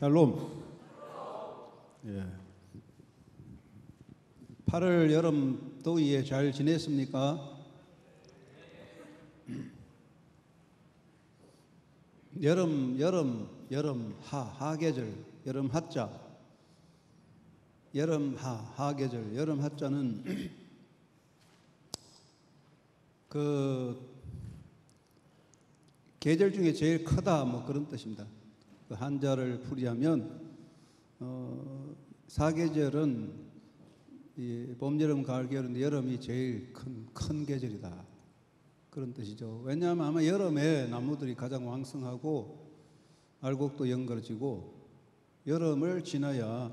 샬롬. 예. 8월 여름 더위에 잘 지냈습니까? 여름 하계절, 여름 하자, 여름 하계절, 여름 하자는 그 계절 중에 제일 크다 뭐 그런 뜻입니다. 그 한자를 풀이하면 사계절은 이 봄, 여름, 가을, 겨울인데 여름이 제일 큰 계절이다 그런 뜻이죠. 왜냐하면 아마 여름에 나무들이 가장 왕성하고 알곡도 연걸어지고 여름을 지나야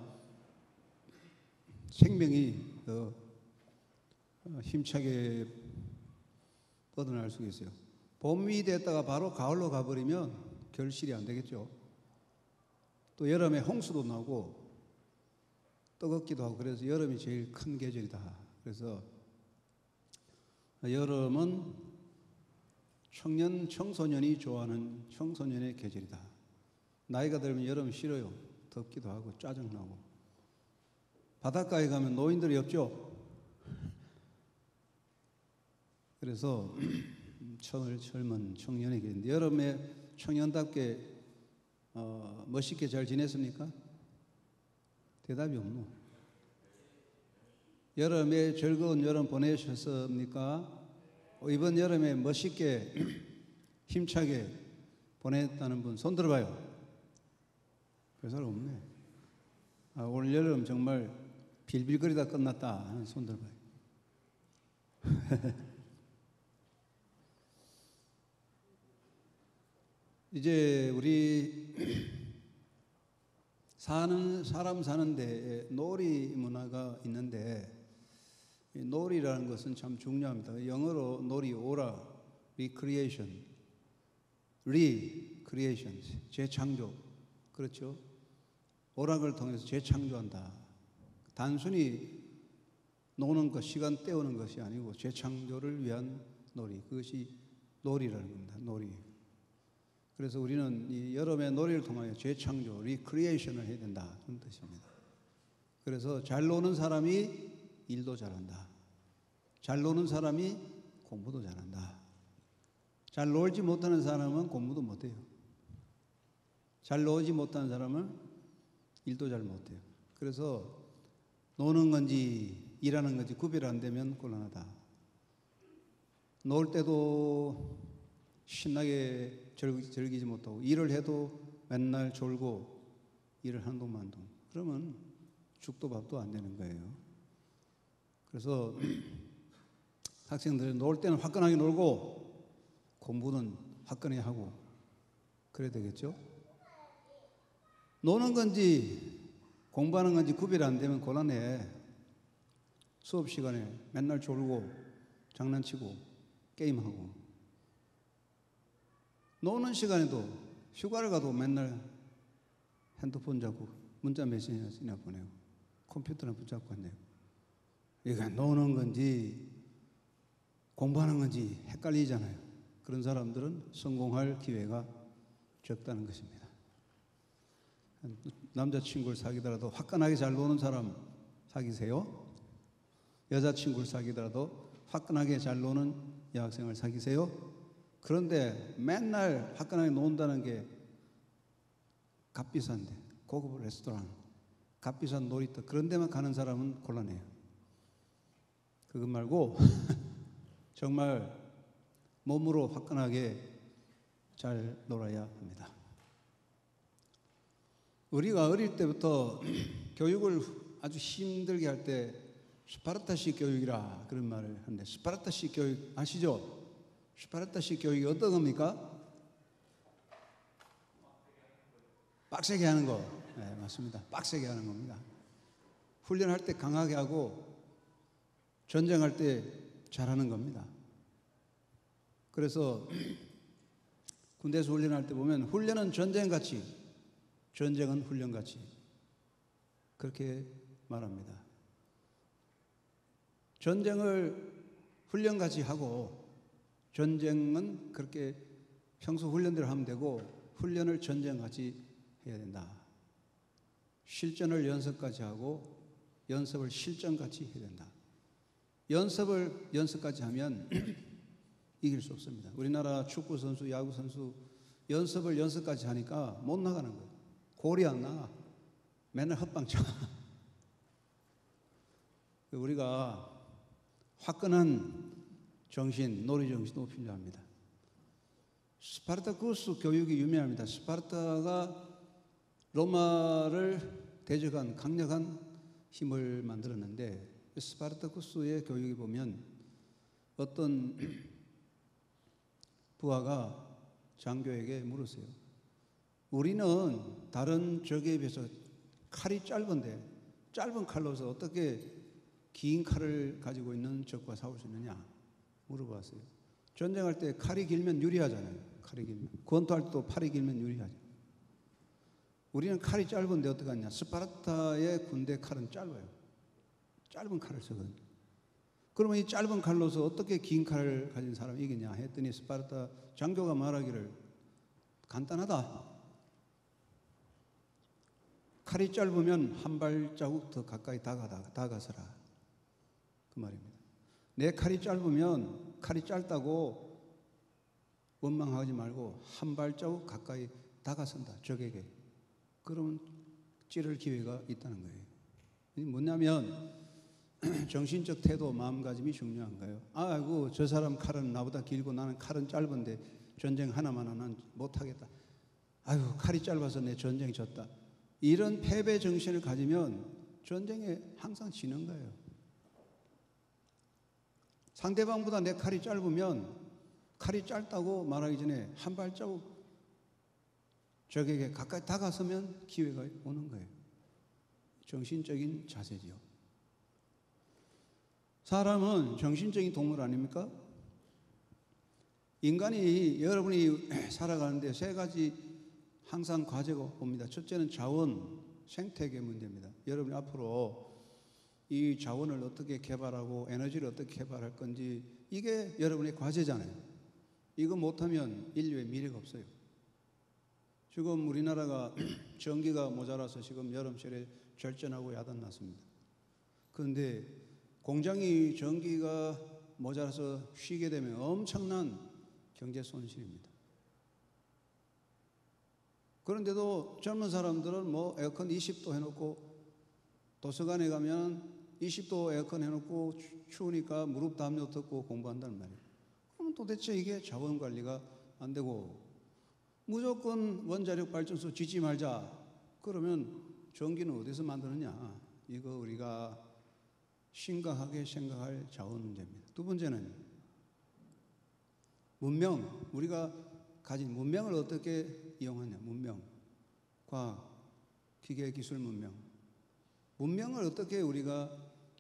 생명이 더 힘차게 뻗어날 수 있어요. 봄이 됐다가 바로 가을로 가버리면 결실이 안 되겠죠. 또 여름에 홍수도 나고 뜨겁기도 하고 그래서 여름이 제일 큰 계절이다. 그래서 여름은 청소년이 좋아하는 청소년의 계절이다. 나이가 들면 여름 싫어요. 덥기도 하고 짜증나고. 바닷가에 가면 노인들이 없죠. 그래서 젊은 청년의 계절인데 여름에 청년답게 멋있게 잘 지냈습니까? 대답이 없노. 여름에 즐거운 여름 보내셨습니까? 이번 여름에 멋있게 힘차게 보냈다는 분 손 들어봐요. 그 사람 없네. 오늘 여름 정말 빌빌거리다 끝났다 하는 손 들어봐요. 이제 우리 사람 사는 데에 놀이 문화가 있는데 이 놀이라는 것은 참 중요합니다. 영어로 놀이 오라, recreation, 재창조. 그렇죠? 오락을 통해서 재창조한다. 단순히 노는 것, 시간 때우는 것이 아니고 재창조를 위한 놀이. 그것이 놀이라는 겁니다. 놀이. 그래서 우리는 이 여름의 놀이를 통하여 재창조, 리크리에이션을 해야 된다. 그런 뜻입니다. 그래서 잘 노는 사람이 일도 잘한다. 잘 노는 사람이 공부도 잘한다. 잘 놀지 못하는 사람은 공부도 못해요. 잘 놀지 못하는 사람은 일도 잘 못해요. 그래서 노는 건지 일하는 건지 구별 안 되면 곤란하다. 놀 때도 신나게 즐기지 못하고 일을 해도 맨날 졸고 일을 한동만동 그러면 죽도 밥도 안 되는 거예요. 그래서 학생들은 놀 때는 화끈하게 놀고 공부는 화끈하게 하고 그래야 되겠죠. 노는 건지 공부하는 건지 구별 안 되면 곤란해. 수업 시간에 맨날 졸고 장난치고 게임하고 노는 시간에도 휴가를 가도 맨날 핸드폰 잡고 문자 메시지나 보내고 컴퓨터나 붙잡고 앉아요. 이게 노는 건지 공부하는 건지 헷갈리잖아요. 그런 사람들은 성공할 기회가 적다는 것입니다. 남자친구를 사귀더라도 화끈하게 잘 노는 사람 사귀세요. 여자친구를 사귀더라도 화끈하게 잘 노는 여학생을 사귀세요. 그런데 맨날 화끈하게 논다는 게 값비싼데 고급 레스토랑, 값비싼 놀이터 그런 데만 가는 사람은 곤란해요. 그것 말고 정말 몸으로 화끈하게 잘 놀아야 합니다. 우리가 어릴 때부터 교육을 아주 힘들게 할 때 스파르타식 교육이라 그런 말을 하는데 스파르타식 교육 아시죠? 스파르타식 교육이 어떤 겁니까? 빡세게 하는 거. 네, 맞습니다. 빡세게 하는 겁니다. 훈련할 때 강하게 하고 전쟁할 때 잘하는 겁니다. 그래서 군대에서 훈련할 때 보면 훈련은 전쟁같이, 전쟁은 훈련같이 그렇게 말합니다. 전쟁을 훈련같이 하고 전쟁은 그렇게 평소 훈련대로 하면 되고 훈련을 전쟁같이 해야 된다. 실전을 연습까지 하고 연습을 실전같이 해야 된다. 연습을 연습까지 하면 이길 수 없습니다. 우리나라 축구 선수, 야구 선수 연습을 연습까지 하니까 못 나가는 거예요. 골이 안 나가. 맨날 헛방 쳐. 우리가 화끈한 정신, 놀이 정신도 필요합니다. 스파르타쿠스 교육이 유명합니다. 스파르타가 로마를 대적한 강력한 힘을 만들었는데 스파르타쿠스의 교육에 보면 어떤 부하가 장교에게 물었어요. 우리는 다른 적에 비해서 칼이 짧은데 짧은 칼로서 어떻게 긴 칼을 가지고 있는 적과 싸울 수 있느냐 물어봤어요. 전쟁할 때 칼이 길면 유리하잖아요. 칼이 길면 권투할 때도 팔이 길면 유리하죠. 우리는 칼이 짧은데 어떡하냐. 스파르타의 군대 칼은 짧아요. 짧은 칼을 쓰거든요. 그러면 이 짧은 칼로서 어떻게 긴 칼을 가진 사람이 이기냐 했더니 스파르타 장교가 말하기를 간단하다. 칼이 짧으면 한 발자국 더 가까이 다가서라. 그 말입니다. 내 칼이 짧으면 칼이 짧다고 원망하지 말고 한 발자국 가까이 다가선다. 적에게. 그러면 찌를 기회가 있다는 거예요. 뭐냐면 정신적 태도, 마음가짐이 중요한 거예요. 아이고 저 사람 칼은 나보다 길고 나는 칼은 짧은데 전쟁 하나만 하면 못하겠다. 아이고 칼이 짧아서 내 전쟁 졌다. 이런 패배 정신을 가지면 전쟁에 항상 지는 거예요. 상대방보다 내 칼이 짧으면 칼이 짧다고 말하기 전에 한 발자국 적에게 가까이 다가서면 기회가 오는 거예요. 정신적인 자세지요. 사람은 정신적인 동물 아닙니까? 인간이 여러분이 살아가는데 세 가지 항상 과제가 옵니다. 첫째는 자원, 생태계 문제입니다. 여러분이 앞으로 이 자원을 어떻게 개발하고 에너지를 어떻게 개발할 건지 이게 여러분의 과제잖아요. 이거 못하면 인류의 미래가 없어요. 지금 우리나라가 전기가 모자라서 지금 여름철에 절전하고 야단났습니다. 그런데 공장이 전기가 모자라서 쉬게 되면 엄청난 경제 손실입니다. 그런데도 젊은 사람들은 뭐 에어컨 20도 해놓고 도서관에 가면 20도 에어컨 해놓고 추우니까 무릎 담요 덮고 공부한다는 말이에요. 그럼 도대체 이게 자원 관리가 안 되고 무조건 원자력 발전소 짓지 말자. 그러면 전기는 어디서 만드느냐. 이거 우리가 심각하게 생각할 자원 문제입니다. 두 번째는 문명. 우리가 가진 문명을 어떻게 이용하냐. 문명, 과학, 기계, 기술 문명. 문명을 어떻게 우리가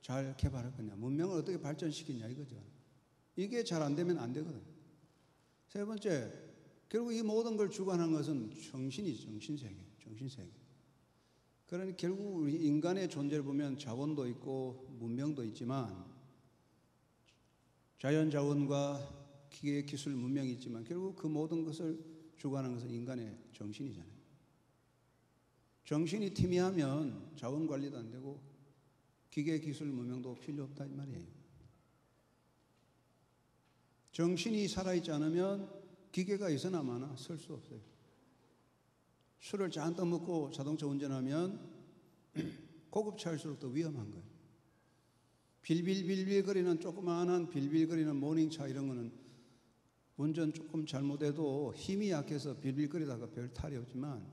잘 개발할 거냐. 문명을 어떻게 발전시키냐 이거죠. 이게 잘 안 되면 안 되거든. 세 번째, 결국 이 모든 걸 주관하는 것은 정신이죠. 정신세계. 그러니 결국 우리 인간의 존재를 보면 자원도 있고 문명도 있지만 자연자원과 기계, 기술, 문명이 있지만 결국 그 모든 것을 주관하는 것은 인간의 정신이잖아요. 정신이 희미하면 자원 관리도 안 되고 기계, 기술, 문명도 필요 없다 이 말이에요. 정신이 살아있지 않으면 기계가 있으나 마나 설 수 없어요. 술을 잔뜩 먹고 자동차 운전하면 고급차일수록 더 위험한 거예요. 빌빌거리는 조그마한 빌빌거리는 모닝차 이런 거는 운전 조금 잘못해도 힘이 약해서 빌빌거리다가 별 탈이 없지만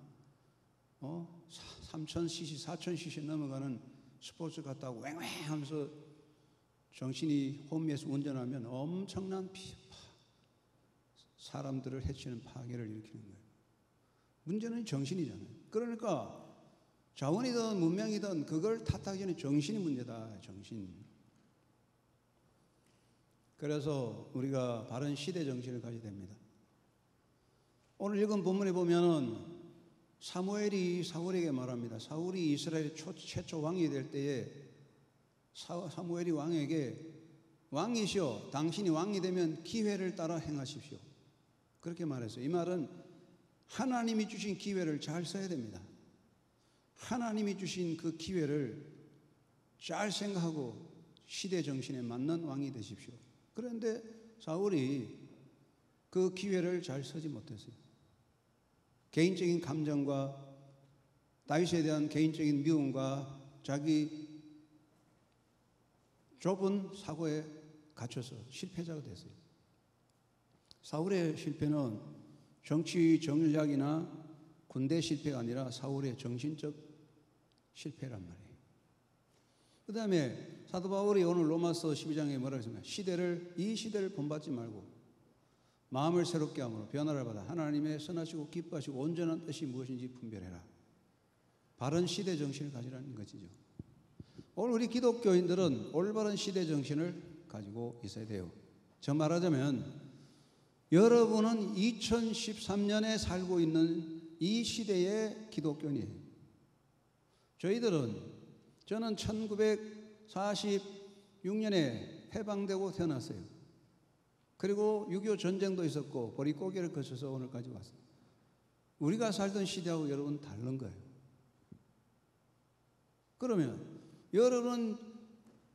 3000cc, 4000cc 넘어가는 스포츠 갔다고 왱왱 하면서 정신이 혼미해서 운전하면 엄청난 사람들을 해치는 파괴를 일으키는 거예요. 문제는 정신이잖아요. 그러니까 자원이든 문명이든 그걸 탓하기 전에 정신이 문제다. 정신. 그래서 우리가 바른 시대 정신을 가져야 됩니다. 오늘 읽은 본문에 보면은 사무엘이 사울에게 말합니다. 사울이 이스라엘의 최초 왕이 될 때에 사무엘이 왕에게 왕이시여 당신이 왕이 되면 기회를 따라 행하십시오. 그렇게 말했어요. 이 말은 하나님이 주신 기회를 잘 써야 됩니다. 하나님이 주신 그 기회를 잘 생각하고 시대 정신에 맞는 왕이 되십시오. 그런데 사울이 그 기회를 잘 쓰지 못했어요. 개인적인 감정과 다윗에 대한 개인적인 미움과 자기 좁은 사고에 갇혀서 실패자가 됐어요. 사울의 실패는 정치 전략이나 군대 실패가 아니라 사울의 정신적 실패란 말이에요. 그 다음에 사도 바울이 오늘 로마서 12장에 뭐라고 했습니까? 이 시대를 본받지 말고 마음을 새롭게 함으로 변화를 받아 하나님의 선하시고 기뻐하시고 온전한 뜻이 무엇인지 분별해라. 바른 시대 정신을 가지라는 것이죠. 오늘 우리 기독교인들은 올바른 시대 정신을 가지고 있어야 돼요. 저 말하자면 여러분은 2013년에 살고 있는 이 시대의 기독교인이에요. 저는 1946년에 해방되고 태어났어요. 그리고 6.25 전쟁도 있었고 보릿고개를 거쳐서 오늘까지 왔어요. 우리가 살던 시대하고 여러분 다른 거예요. 그러면 여러분은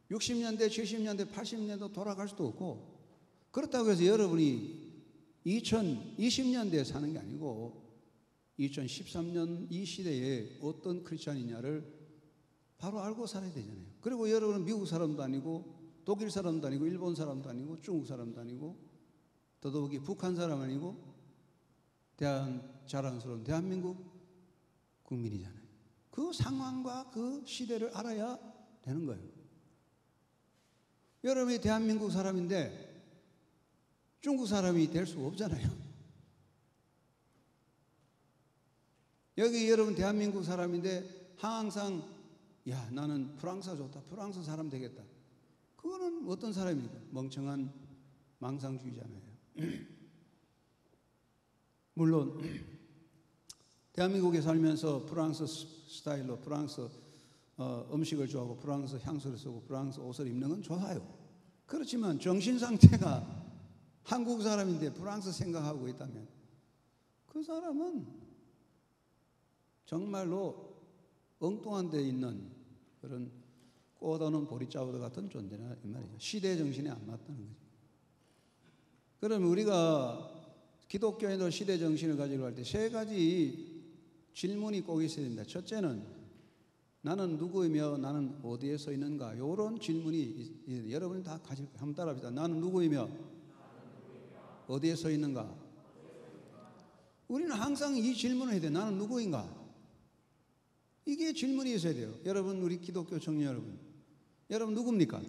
60년대, 70년대, 80년대 돌아갈 수도 없고, 그렇다고 해서 여러분이 2020년대에 사는 게 아니고 2013년 이 시대에 어떤 크리스찬이냐를 바로 알고 살아야 되잖아요. 그리고 여러분은 미국 사람도 아니고 독일 사람도 아니고 일본 사람도 아니고 중국 사람도 아니고 더더욱이 북한 사람 아니고 자랑스러운 대한민국 국민이잖아요. 그 상황과 그 시대를 알아야 되는 거예요. 여러분이 대한민국 사람인데 중국 사람이 될 수 없잖아요. 여기 여러분 대한민국 사람인데 항상 야 나는 프랑스가 좋다. 프랑스 사람 되겠다. 그거는 어떤 사람입니까? 멍청한 망상주의잖아요. 물론 대한민국에 살면서 프랑스 스타일로 프랑스 음식을 좋아하고 프랑스 향수를 쓰고 프랑스 옷을 입는 건 좋아요. 그렇지만 정신 상태가 한국 사람인데 프랑스 생각하고 있다면 그 사람은 정말로 엉뚱한 데 있는 그런 꽃오는 보리자우드 같은 존재나 이 말이죠. 시대 정신에 안 맞다는 거죠. 그러면 우리가 기독교인으로 시대 정신을 가지고 할 때 세 가지 질문이 꼭 있어야 됩니다. 첫째는 나는 누구이며 나는 어디에 서 있는가? 이런 질문이 여러분이 다 가질 거예요. 한번 따라합시다. 나는 누구이며 어디에 서 있는가? 우리는 항상 이 질문을 해야 돼요. 나는 누구인가? 이게 질문이 있어야 돼요. 여러분, 우리 기독교 청년 여러분, 여러분 누굽니까?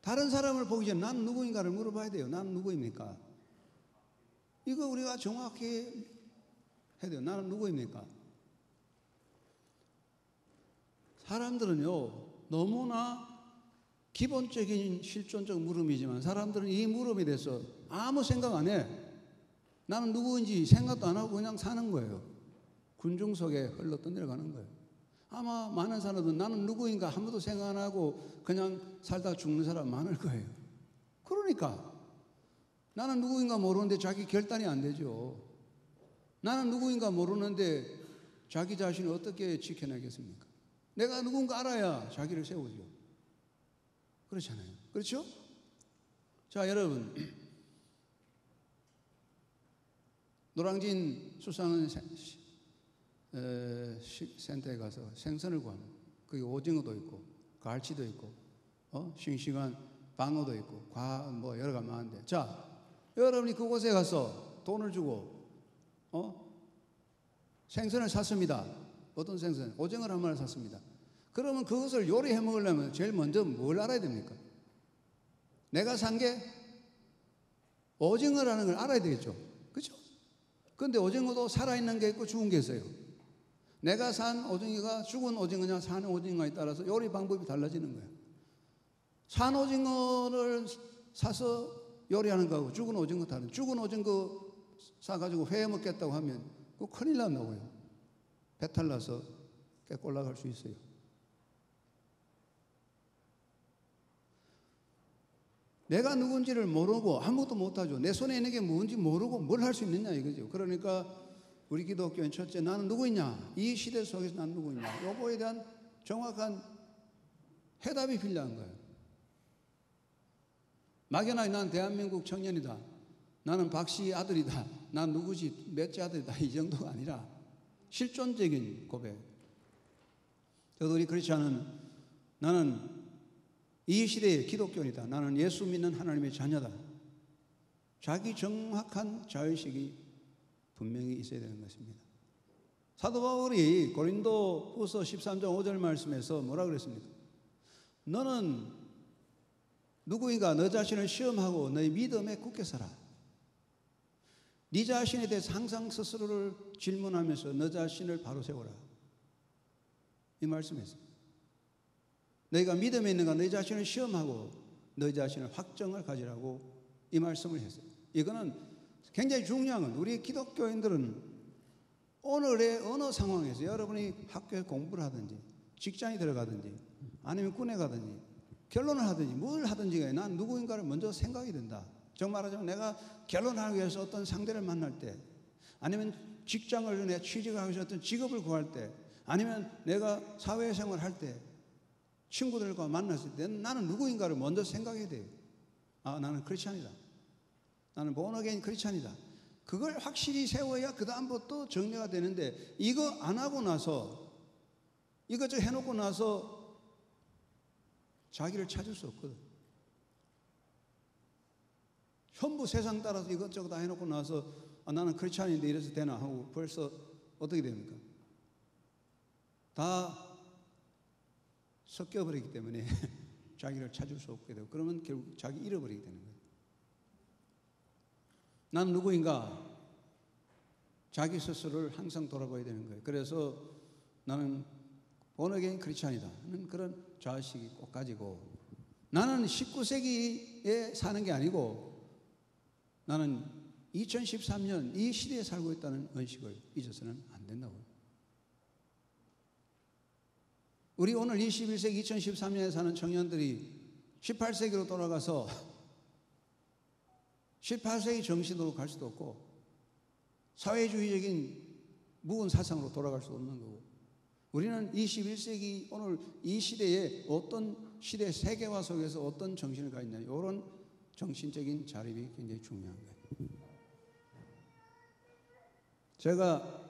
다른 사람을 보기 전에 나는 누구인가를 물어봐야 돼요. 나는 누구입니까? 이거 우리가 정확히 해야 돼요. 나는 누구입니까? 사람들은요, 너무나 기본적인 실존적 물음이지만 사람들은 이 물음에 대해서 아무 생각 안 해. 나는 누구인지 생각도 안 하고 그냥 사는 거예요. 군중 속에 흘러 떠내려가는 거예요. 아마 많은 사람들은 나는 누구인가 아무도 생각 안 하고 그냥 살다 죽는 사람 많을 거예요. 그러니까 나는 누구인가 모르는데 자기 결단이 안 되죠. 나는 누구인가 모르는데 자기 자신을 어떻게 지켜내겠습니까? 내가 누군가 알아야 자기를 세우죠. 그렇잖아요. 그렇죠? 자, 여러분, 노량진 수산은 센터에 가서 생선을 구하면 거기 오징어도 있고 갈치도 있고 싱싱한 방어도 있고 뭐 여러 가지 많은데, 자, 여러분이 그곳에 가서 돈을 주고 생선을 샀습니다. 어떤 생선? 오징어를 한 마리 샀습니다. 그러면 그것을 요리해 먹으려면 제일 먼저 뭘 알아야 됩니까? 내가 산 게 오징어라는 걸 알아야 되겠죠. 그렇죠? 그런데 오징어도 살아있는 게 있고 죽은 게 있어요. 내가 산 오징어가 죽은 오징어냐 산 오징어에 따라서 요리 방법이 달라지는 거예요. 산 오징어를 사서 요리하는 거하고 죽은 오징어 다른. 죽은 오징어 사가지고 회 먹겠다고 하면 그거 큰일 난다고요. 배탈 나서 깨꼴락할 수 있어요. 내가 누군지를 모르고 아무것도 못하죠. 내 손에 있는 게 뭔지 모르고 뭘 할 수 있느냐 이거죠. 그러니까 우리 기독교인 첫째, 나는 누구이냐? 이 시대 속에서 난 누구이냐? 요거에 대한 정확한 해답이 필요한 거예요. 막연하게 난 대한민국 청년이다. 나는 박씨 아들이다. 난 누구지? 몇째 아들이다. 이 정도가 아니라 실존적인 고백. 저도 우리 크리스찬은 나는 이 시대의 기독교인이다. 나는 예수 믿는 하나님의 자녀다. 자기 정확한 자의식이 분명히 있어야 되는 것입니다. 사도 바울이 고린도 후서 13장 5절 말씀에서 뭐라 그랬습니까? 너는 누구인가 너 자신을 시험하고 너의 믿음에 굳게 서라. 네 자신에 대해서 항상 스스로를 질문하면서 너 자신을 바로 세워라. 이 말씀에서 너희가 믿음에 있는가 너희 자신을 시험하고 너희 자신을 확정을 가지라고 이 말씀을 했어요. 이거는 굉장히 중요한 건 우리 기독교인들은 오늘의 어느 상황에서 여러분이 학교에 공부를 하든지 직장에 들어가든지 아니면 군에 가든지 결론을 하든지 뭘 하든지 간에 난 누구인가를 먼저 생각이 된다. 정말 말하자면 내가 결혼하기 위해서 어떤 상대를 만날 때 아니면 직장을 내 취직하기 위해서 어떤 직업을 구할 때 아니면 내가 사회생활을 할 때 친구들과 만났을 때 나는 누구인가를 먼저 생각해야 돼요. 아, 나는 크리스찬이다. 나는 본어게인 크리스찬이다. 그걸 확실히 세워야 그 다음부터 정리가 되는데 이거 안 하고 나서 이것저것 해놓고 나서 자기를 찾을 수 없거든. 전부 세상 따라서 이것저것 다 해놓고 나서 아, 나는 크리스찬인데 이래서 되나 하고 벌써 어떻게 됩니까? 다 섞여버리기 때문에 자기를 찾을 수 없게 되고 그러면 결국 자기 잃어버리게 되는 거예요. 난 누구인가? 자기 스스로를 항상 돌아봐야 되는 거예요. 그래서 나는 본어게인 크리스찬이다 하는 그런 자의식이 꼭 가지고 나는 19세기에 사는 게 아니고 나는 2013년 이 시대에 살고 있다는 의식을 잊어서는 안 된다고요. 우리 오늘 21세기 2013년에 사는 청년들이 18세기로 돌아가서 18세기 정신으로 갈 수도 없고 사회주의적인 묵은 사상으로 돌아갈 수 없는 거고 우리는 21세기 오늘 이 시대에 어떤 시대 세계화 속에서 어떤 정신을 가있냐 이런 정신적인 자립이 굉장히 중요한 거예요. 제가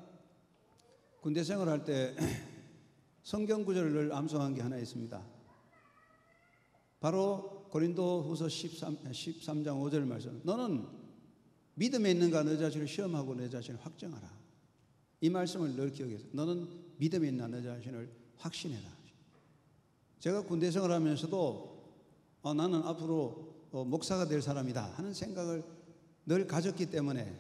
군대 생활할 때 성경 구절을 암송한 게 하나 있습니다. 바로 고린도 후서 13장 5절 말씀. 너는 믿음에 있는가 너 자신을 시험하고 내 자신을 확정하라. 이 말씀을 늘 기억해서 너는 믿음에 있나 너 자신을 확신해라. 제가 군대 생활하면서도 나는 앞으로 목사가 될 사람이다 하는 생각을 늘 가졌기 때문에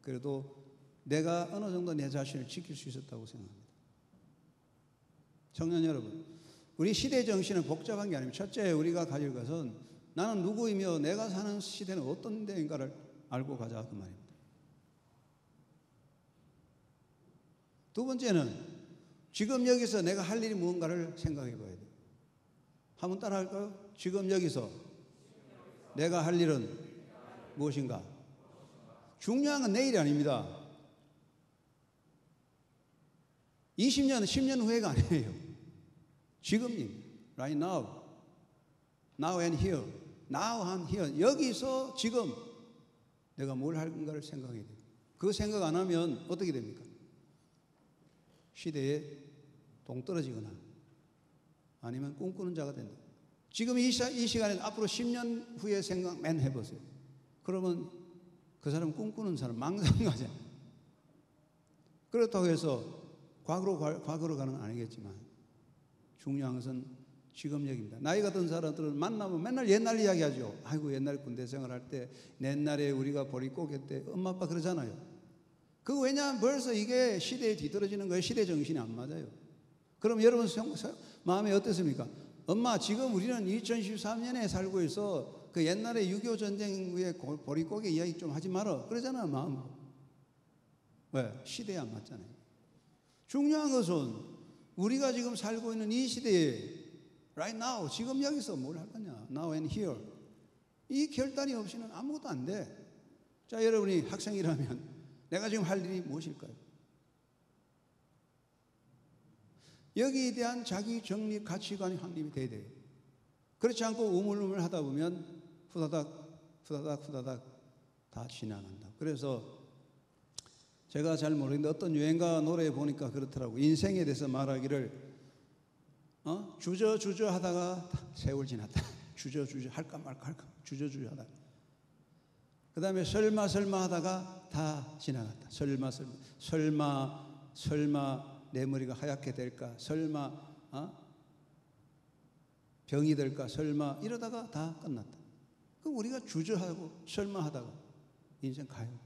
그래도 내가 어느 정도 내 자신을 지킬 수 있었다고 생각합니다. 청년 여러분, 우리 시대 정신은 복잡한 게 아닙니다. 첫째 우리가 가질 것은 나는 누구이며 내가 사는 시대는 어떤 데인가를 알고 가자 그 말입니다. 두 번째는 지금 여기서 내가 할 일이 무언가를 생각해 봐야 돼요. 한번 따라 할까요? 지금 여기서 내가 할 일은 무엇인가? 중요한 건 내일이 아닙니다. 20년, 10년 후회가 아니에요. 지금입니다. Right now. Now and here. Now and here. 여기서 지금 내가 뭘 할 건가를 생각해야 돼요. 그 생각 안 하면 어떻게 됩니까? 시대에 동떨어지거나 아니면 꿈꾸는 자가 된다. 지금 이 시간에 앞으로 10년 후에 생각만 해보세요. 그러면 그 사람 꿈꾸는 사람 망상가잖아요. 그렇다고 해서 과거로 가는 건 아니겠지만 중요한 것은 지금 얘기입니다. 나이가 든 사람들은 만나면 맨날 옛날 이야기하죠. 아이고 옛날 군대 생활할 때 옛날에 우리가 보릿고개 때 엄마 아빠 그러잖아요. 그거 왜냐하면 벌써 이게 시대에 뒤떨어지는 거예요. 시대 정신이 안 맞아요. 그럼 여러분 마음이 어떻습니까? 엄마 지금 우리는 2013년에 살고 있어. 그 옛날에 6.25 전쟁 후에 보릿고개 이야기 좀 하지 마라. 그러잖아요 마음. 왜? 시대에 안 맞잖아요. 중요한 것은 우리가 지금 살고 있는 이 시대에 right now 지금 여기서 뭘 할 거냐. Now and here. 이 결단이 없이는 아무것도 안 돼. 자 여러분이 학생이라면 내가 지금 할 일이 무엇일까요? 여기에 대한 자기 정립 가치관이 확립이 돼야 돼요. 그렇지 않고 우물우물 하다 보면 후다닥 다 지나간다. 그래서 제가 잘 모르겠는데 어떤 유행가 노래에 보니까 그렇더라고. 인생에 대해서 말하기를 주저 하다가 세월 지났다. 주저 할까 말까 주저 하다가 그 다음에 설마 하다가 다 지나갔다. 설마 내 머리가 하얗게 될까? 설마 병이 될까? 설마 이러다가 다 끝났다. 그럼 우리가 주저하고 설마 하다가 인생 가요.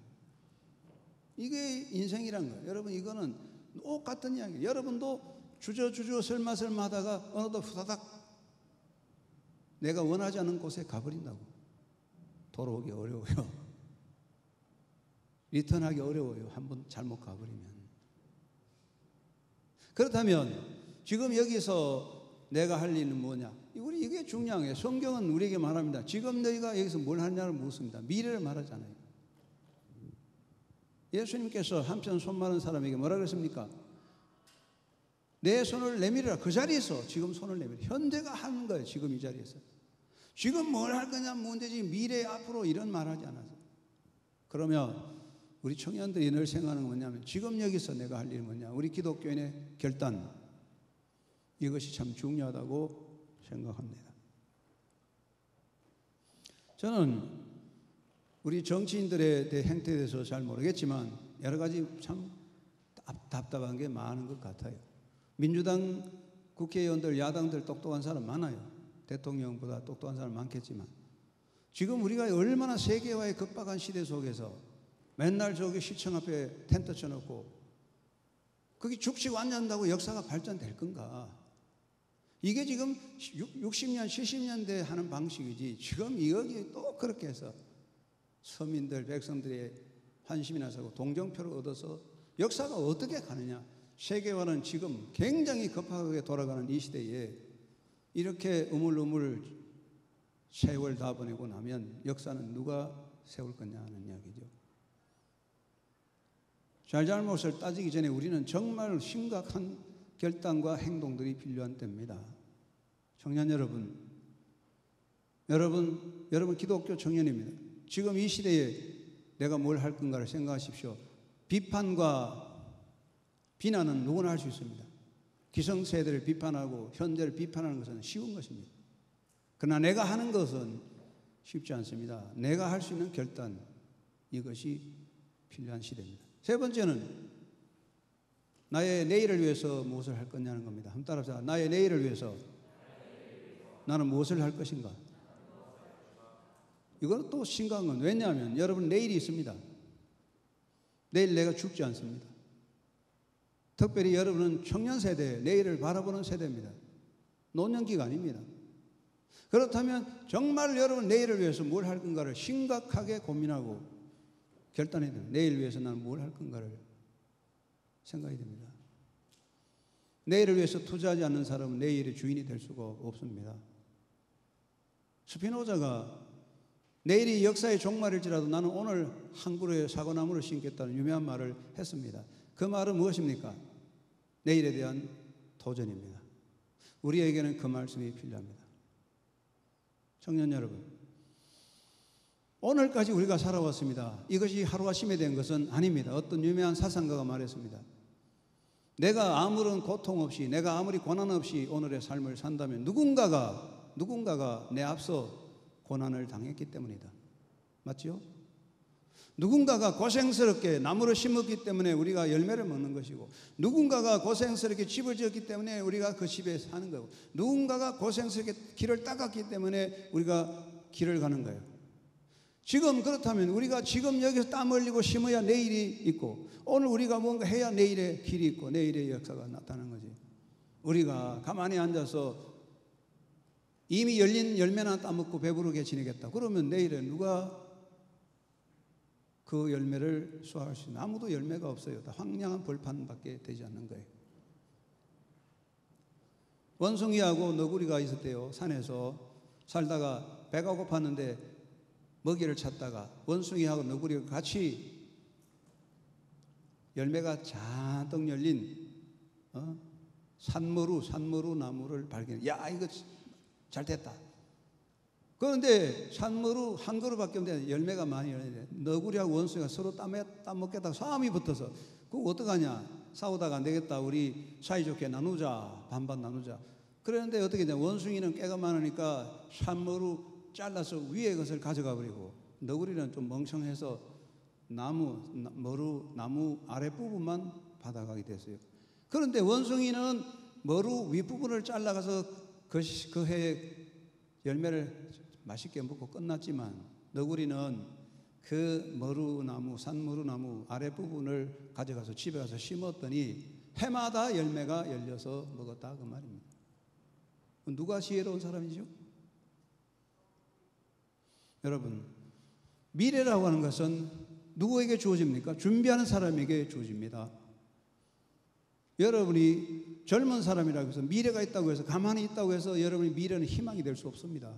이게 인생이란 거예요. 여러분, 이거는 똑같은 이야기예요. 여러분도 주저 설마 하다가 어느덧 후다닥 내가 원하지 않은 곳에 가버린다고. 돌아오기 어려워요. 리턴하기 어려워요. 한번 잘못 가버리면. 그렇다면 지금 여기서 내가 할 일은 뭐냐? 이게 중요한 거예요. 성경은 우리에게 말합니다. 지금 너희가 여기서 뭘 하냐를 묻습니다. 미래를 말하잖아요. 예수님께서 한편 손 마른 사람에게 뭐라 그랬습니까? 내 손을 내밀어라. 그 자리에서 지금 손을 내밀어. 현재가 하는 거예요. 지금 이 자리에서. 지금 뭘 할 거냐 문제지 미래 앞으로 이런 말 하지 않아서. 그러면 우리 청년들이 늘 생각하는 건 뭐냐면 지금 여기서 내가 할 일이 뭐냐. 우리 기독교인의 결단. 이것이 참 중요하다고 생각합니다. 저는 우리 정치인들의 행태에 대해서 잘 모르겠지만 여러 가지 참 답답한 게 많은 것 같아요. 민주당 국회의원들, 야당들 똑똑한 사람 많아요. 대통령보다 똑똑한 사람 많겠지만 지금 우리가 얼마나 세계화의 급박한 시대 속에서 맨날 저기 시청 앞에 텐트 쳐놓고 거기 죽치고 앉는다고 역사가 발전될 건가? 이게 지금 60년, 70년대 하는 방식이지 지금 여기 또 그렇게 해서 서민들, 백성들의 환심이 나서고 동정표를 얻어서 역사가 어떻게 가느냐. 세계화는 지금 굉장히 급하게 돌아가는 이 시대에 이렇게 우물우물 세월 다 보내고 나면 역사는 누가 세울 거냐 하는 이야기죠. 잘잘못을 따지기 전에 우리는 정말 심각한 결단과 행동들이 필요한 때입니다. 청년 여러분 기독교 청년입니다. 지금 이 시대에 내가 뭘 할 건가를 생각하십시오. 비판과 비난은 누구나 할 수 있습니다. 기성세대를 비판하고 현재를 비판하는 것은 쉬운 것입니다. 그러나 내가 하는 것은 쉽지 않습니다. 내가 할 수 있는 결단, 이것이 필요한 시대입니다. 세 번째는 나의 내일을 위해서 무엇을 할 거냐는 겁니다. 한번 따라합시다. 나의 내일을 위해서 나는 무엇을 할 것인가? 이건 또 심각한 건 왜냐하면 여러분 내일이 있습니다. 내일 내가 죽지 않습니다. 특별히 여러분은 청년 세대, 내일을 바라보는 세대입니다. 노년기가 아닙니다. 그렇다면 정말 여러분 내일을 위해서 뭘 할 건가를 심각하게 고민하고 결단해야 됩니다. 내일을 위해서 나는 뭘 할 건가를 생각해야 됩니다. 내일을 위해서 투자하지 않는 사람은 내일의 주인이 될 수가 없습니다. 스피노자가 내일이 역사의 종말일지라도 나는 오늘 한 그루의 사과나무를 심겠다는 유명한 말을 했습니다. 그 말은 무엇입니까? 내일에 대한 도전입니다. 우리에게는 그 말씀이 필요합니다. 청년 여러분, 오늘까지 우리가 살아왔습니다. 이것이 하루아침에 된 것은 아닙니다. 어떤 유명한 사상가가 말했습니다. 내가 아무런 고통 없이, 내가 아무리 고난 없이 오늘의 삶을 산다면 누군가가 내 앞서 고난을 당했기 때문이다. 맞죠? 누군가가 고생스럽게 나무를 심었기 때문에 우리가 열매를 먹는 것이고, 누군가가 고생스럽게 집을 지었기 때문에 우리가 그 집에 사는 거고, 누군가가 고생스럽게 길을 닦았기 때문에 우리가 길을 가는 거예요. 지금 그렇다면 우리가 지금 여기서 땀 흘리고 심어야 내일이 있고, 오늘 우리가 뭔가 해야 내일의 길이 있고 내일의 역사가 나타나는 거지. 우리가 가만히 앉아서 이미 열린 열매나 따먹고 배부르게 지내겠다. 그러면 내일에 누가 그 열매를 수확할 수 있는? 아무도 열매가 없어요. 다 황량한 벌판밖에 되지 않는 거예요. 원숭이하고 너구리가 있었대요. 산에서 살다가 배가 고팠는데 먹이를 찾다가 원숭이하고 너구리가 같이 열매가 잔뜩 열린 산머루 나무를 발견해. 야, 이거 잘 됐다. 그런데 산머루 한 그루밖에 없는데 열매가 많이 열리네. 너구리하고 원숭이가 서로 따먹겠다고 싸움이 붙어서 그거 어떡하냐. 싸우다가 안 되겠다. 우리 사이좋게 나누자. 반반 나누자. 그랬는데 어떻게 되냐. 원숭이는 깨가 많으니까 산머루 잘라서 위에 것을 가져가 버리고, 너구리는 좀 멍청해서 나무 아랫부분만 받아가게 됐어요. 그런데 원숭이는 머루 윗부분을 잘라가서 그 해에 열매를 맛있게 먹고 끝났지만, 너구리는 그 산머루나무 아랫부분을 가져가서 집에 가서 심었더니 해마다 열매가 열려서 먹었다, 그 말입니다. 누가 지혜로운 사람이죠? 여러분, 미래라고 하는 것은 누구에게 주어집니까? 준비하는 사람에게 주어집니다. 여러분이 젊은 사람이라고 해서 미래가 있다고 해서 가만히 있다고 해서 여러분의 미래는 희망이 될 수 없습니다.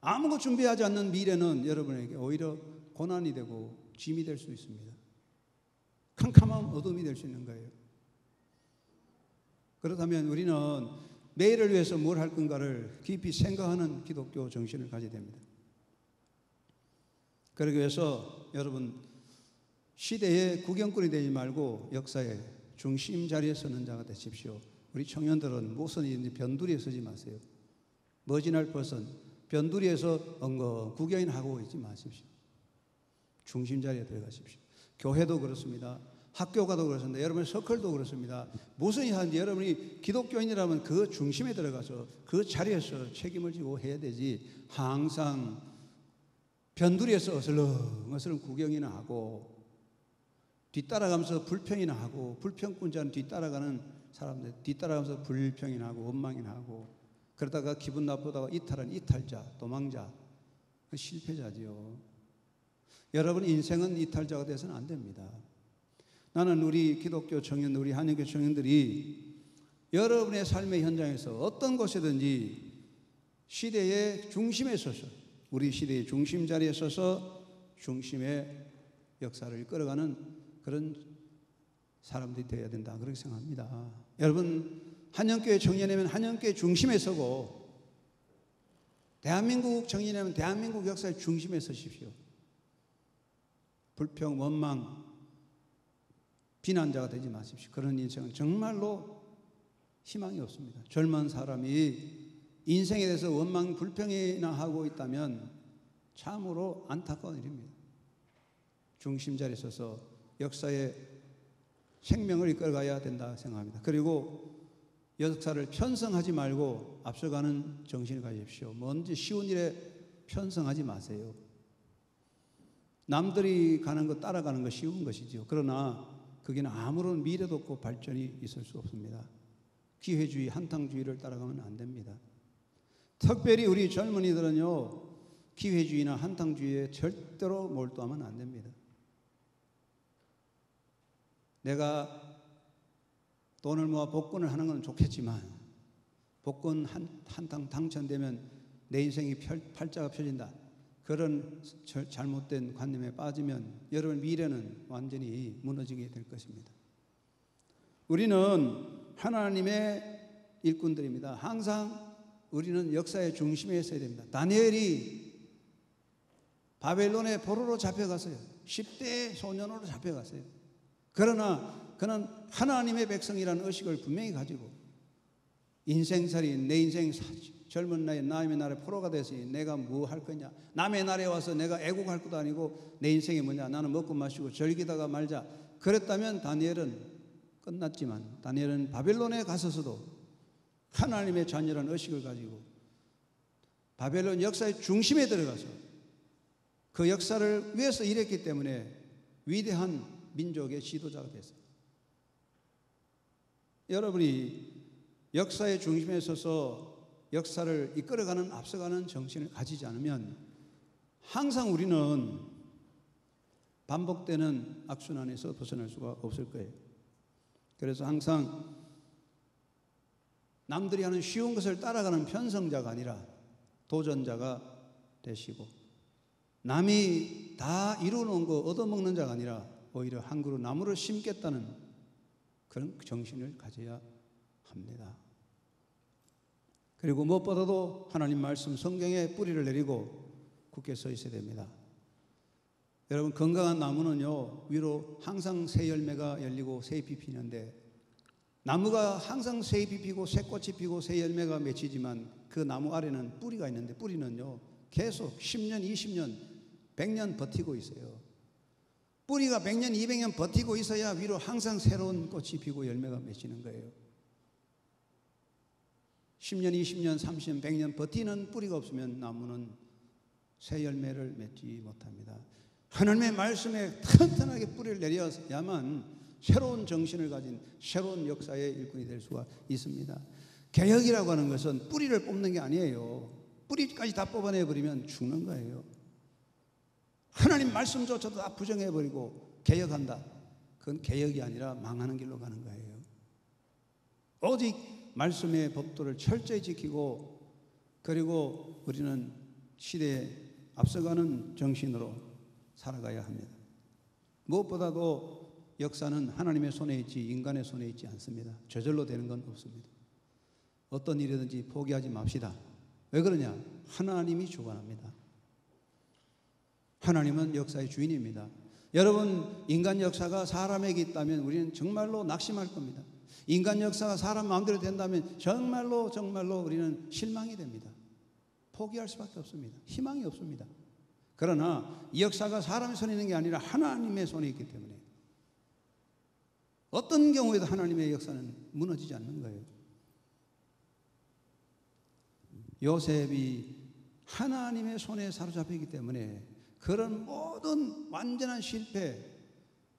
아무것도 준비하지 않는 미래는 여러분에게 오히려 고난이 되고 짐이 될 수 있습니다. 캄캄한 어둠이 될 수 있는 거예요. 그렇다면 우리는 내일을 위해서 뭘 할 건가를 깊이 생각하는 기독교 정신을 가져야 됩니다. 그러기 위해서 여러분, 시대의 구경꾼이 되지 말고 역사의 중심 자리에 서는 자가 되십시오. 우리 청년들은 모선이든지 변두리에 서지 마세요. 머지날 벗은 변두리에서 구경이나 하고 있지 마십시오. 중심 자리에 들어가십시오. 교회도 그렇습니다. 학교가도 그렇습니다. 여러분의 서클도 그렇습니다. 무슨 일하는지 여러분이 기독교인이라면 그 중심에 들어가서 그 자리에서 책임을 지고 해야 되지, 항상 변두리에서 어슬렁어슬렁 구경이나 하고 뒤따라가면서 불평이나 하고, 불평꾼자는 뒤따라가는 사람들 뒤따라가면서 불평이나 하고 원망이나 하고, 그러다가 기분 나쁘다가 이탈한 이탈자, 도망자, 실패자지요. 여러분 인생은 이탈자가 돼서는 안 됩니다. 나는 우리 기독교 청년, 우리 한인교 청년들이 여러분의 삶의 현장에서 어떤 곳이든지 시대의 중심에 서서, 우리 시대의 중심 자리에 서서 중심의 역사를 이끌어가는 그런 사람들이 되어야 된다, 그렇게 생각합니다. 여러분, 한영교회 청년이면 한영교회 중심에 서고, 대한민국 청년이면 대한민국 역사의 중심에 서십시오. 불평, 원망, 비난자가 되지 마십시오. 그런 인생은 정말로 희망이 없습니다. 젊은 사람이 인생에 대해서 원망, 불평이나 하고 있다면 참으로 안타까운 일입니다. 중심 자리에 서서 역사의 생명을 이끌어가야 된다 생각합니다. 그리고 역사를 편성하지 말고 앞서가는 정신을 가지십시오. 뭔지 쉬운 일에 편성하지 마세요. 남들이 가는 거 따라가는 거 쉬운 것이죠. 그러나 거기는 아무런 미래도 없고 발전이 있을 수 없습니다. 기회주의, 한탕주의를 따라가면 안 됩니다. 특별히 우리 젊은이들은요, 기회주의나 한탕주의에 절대로 몰두하면 안 됩니다. 내가 돈을 모아 복권을 하는 건 좋겠지만, 복권 한탕 당첨되면 내 인생이 팔자가 펴진다, 그런 잘못된 관념에 빠지면 여러분 미래는 완전히 무너지게 될 것입니다. 우리는 하나님의 일꾼들입니다. 항상 우리는 역사의 중심에 있어야 됩니다. 다니엘이 바벨론의 포로로 잡혀갔어요. 10대 소년으로 잡혀갔어요. 그러나 그는 하나님의 백성이라는 의식을 분명히 가지고, 인생살이, 내 인생 젊은 나이에 남의 나라에 포로가 됐으니 내가 뭐 할 거냐, 남의 나라에 와서 내가 애국할 것도 아니고 내 인생이 뭐냐, 나는 먹고 마시고 즐기다가 말자, 그랬다면 다니엘은 끝났지만, 다니엘은 바벨론에 가서서도 하나님의 자녀라는 의식을 가지고 바벨론 역사의 중심에 들어가서 그 역사를 위해서 일했기 때문에 위대한 민족의 지도자가 됐어요. 여러분이 역사의 중심에 서서 역사를 이끌어가는, 앞서가는 정신을 가지지 않으면 항상 우리는 반복되는 악순환에서 벗어날 수가 없을 거예요. 그래서 항상 남들이 하는 쉬운 것을 따라가는 편성자가 아니라 도전자가 되시고, 남이 다 이루어놓은 거 얻어먹는 자가 아니라 오히려 한 그루 나무를 심겠다는 그런 정신을 가져야 합니다. 그리고 무엇보다도 하나님 말씀 성경에 뿌리를 내리고 굳게 서 있어야 됩니다. 여러분, 건강한 나무는요, 위로 항상 새 열매가 열리고 새 잎이 피는데, 나무가 항상 새 잎이 피고 새 꽃이 피고 새 열매가 맺히지만 그 나무 아래는 뿌리가 있는데, 뿌리는요 계속 10년, 20년, 100년 버티고 있어요. 뿌리가 100년, 200년 버티고 있어야 위로 항상 새로운 꽃이 피고 열매가 맺히는 거예요. 10년, 20년, 30년, 100년 버티는 뿌리가 없으면 나무는 새 열매를 맺지 못합니다. 하나님의 말씀에 튼튼하게 뿌리를 내려야만 새로운 정신을 가진 새로운 역사의 일꾼이 될 수가 있습니다. 개혁이라고 하는 것은 뿌리를 뽑는 게 아니에요. 뿌리까지 다 뽑아내버리면 죽는 거예요. 하나님 말씀조차도 다 부정해버리고 개혁한다. 그건 개혁이 아니라 망하는 길로 가는 거예요. 오직 말씀의 법도를 철저히 지키고, 그리고 우리는 시대에 앞서가는 정신으로 살아가야 합니다. 무엇보다도 역사는 하나님의 손에 있지 인간의 손에 있지 않습니다. 저절로 되는 건 없습니다. 어떤 일이든지 포기하지 맙시다. 왜 그러냐? 하나님이 주관합니다. 하나님은 역사의 주인입니다. 여러분, 인간 역사가 사람에게 있다면 우리는 정말로 낙심할 겁니다. 인간 역사가 사람 마음대로 된다면 정말로 우리는 실망이 됩니다. 포기할 수밖에 없습니다. 희망이 없습니다. 그러나 이 역사가 사람의 손에 있는 게 아니라 하나님의 손에 있기 때문에 어떤 경우에도 하나님의 역사는 무너지지 않는 거예요. 요셉이 하나님의 손에 사로잡히기 때문에 그런 모든 완전한 실패,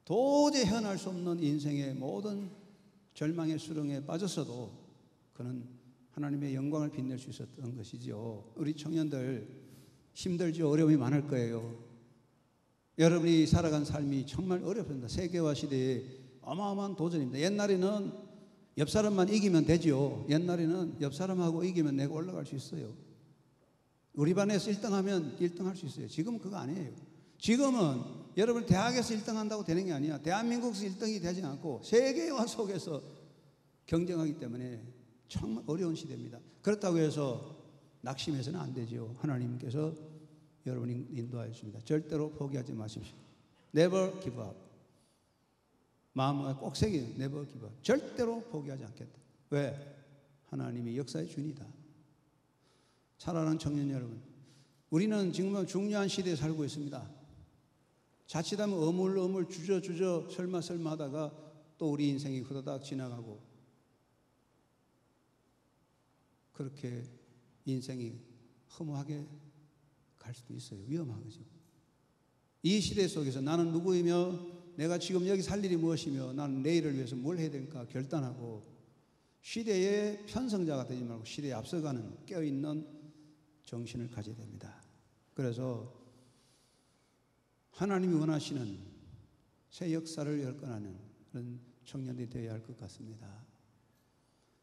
도저히 헤어날 수 없는 인생의 모든 절망의 수렁에 빠졌어도 그는 하나님의 영광을 빛낼 수 있었던 것이죠. 우리 청년들 힘들죠. 어려움이 많을 거예요. 여러분이 살아간 삶이 정말 어렵습니다. 세계화 시대에 어마어마한 도전입니다. 옛날에는 옆 사람만 이기면 되죠. 옛날에는 옆 사람하고 이기면 내가 올라갈 수 있어요. 우리 반에서 1등하면 1등할 수 있어요. 지금은 그거 아니에요. 지금은 여러분 대학에서 1등한다고 되는 게 아니야. 대한민국에서 1등이 되지 않고 세계화 속에서 경쟁하기 때문에 정말 어려운 시대입니다. 그렇다고 해서 낙심해서는 안 되죠. 하나님께서 여러분이 인도하여 주십니다. 절대로 포기하지 마십시오. Never give up. 마음에 꼭 새겨요. Never give up. 절대로 포기하지 않겠다. 왜? 하나님이 역사의 주인이다. 사랑하는 청년 여러분, 우리는 지금 중요한 시대에 살고 있습니다. 자칫하면 어물어물 주저 설마 하다가 또 우리 인생이 후다닥 지나가고 그렇게 인생이 허무하게 갈 수도 있어요. 위험한 거죠. 이 시대 속에서 나는 누구이며 내가 지금 여기 살 일이 무엇이며 나는 내일을 위해서 뭘 해야 될까 결단하고 시대의 편성자가 되지 말고 시대에 앞서가는 깨어있는 정신을 가져야 됩니다. 그래서 하나님이 원하시는 새 역사를 열건하는 그런 청년들이 되어야 할 것 같습니다.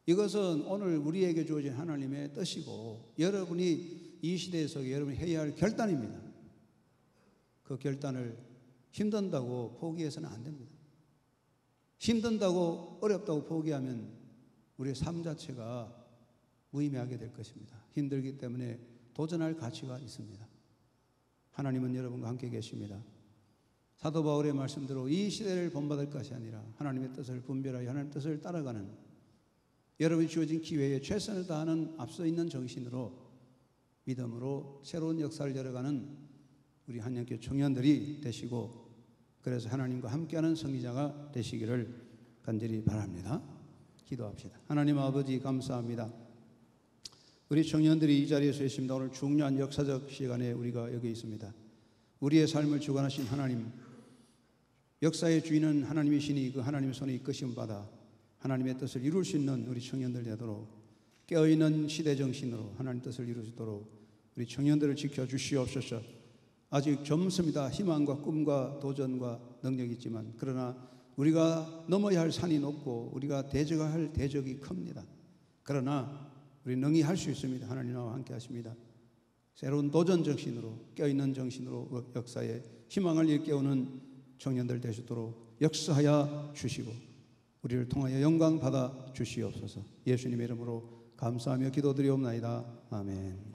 이것은 오늘 우리에게 주어진 하나님의 뜻이고 여러분이 이 시대에서 여러분이 해야 할 결단입니다. 그 결단을 힘든다고 포기해서는 안 됩니다. 힘든다고 어렵다고 포기하면 우리의 삶 자체가 무의미하게 될 것입니다. 힘들기 때문에 도전할 가치가 있습니다. 하나님은 여러분과 함께 계십니다. 사도 바울의 말씀대로 이 시대를 본받을 것이 아니라 하나님의 뜻을 분별하여 하나님의 뜻을 따라가는 여러분이 주어진 기회에 최선을 다하는 앞서 있는 정신으로 믿음으로 새로운 역사를 열어가는 우리 한영교 청년들이 되시고 그래서 하나님과 함께하는 성리자가 되시기를 간절히 바랍니다. 기도합시다. 하나님 아버지 감사합니다. 우리 청년들이 이 자리에 서 있습니다. 오늘 중요한 역사적 시간에 우리가 여기 있습니다. 우리의 삶을 주관하신 하나님, 역사의 주인은 하나님이시니 그 하나님의 손에 이끄심 받아 하나님의 뜻을 이룰 수 있는 우리 청년들 되도록 깨어있는 시대 정신으로 하나님 뜻을 이룰 수 있도록 우리 청년들을 지켜주시옵소서. 아직 젊습니다. 희망과 꿈과 도전과 능력이 있지만 그러나 우리가 넘어야 할 산이 높고 우리가 대적해야 할 대적이 큽니다. 그러나 우리 능히 할 수 있습니다. 하나님 나와 함께 하십니다. 새로운 도전 정신으로 깨어있는 정신으로 역사에 희망을 일깨우는 청년들 되시도록 역사하여 주시고 우리를 통하여 영광 받아 주시옵소서. 예수님의 이름으로 감사하며 기도드리옵나이다. 아멘.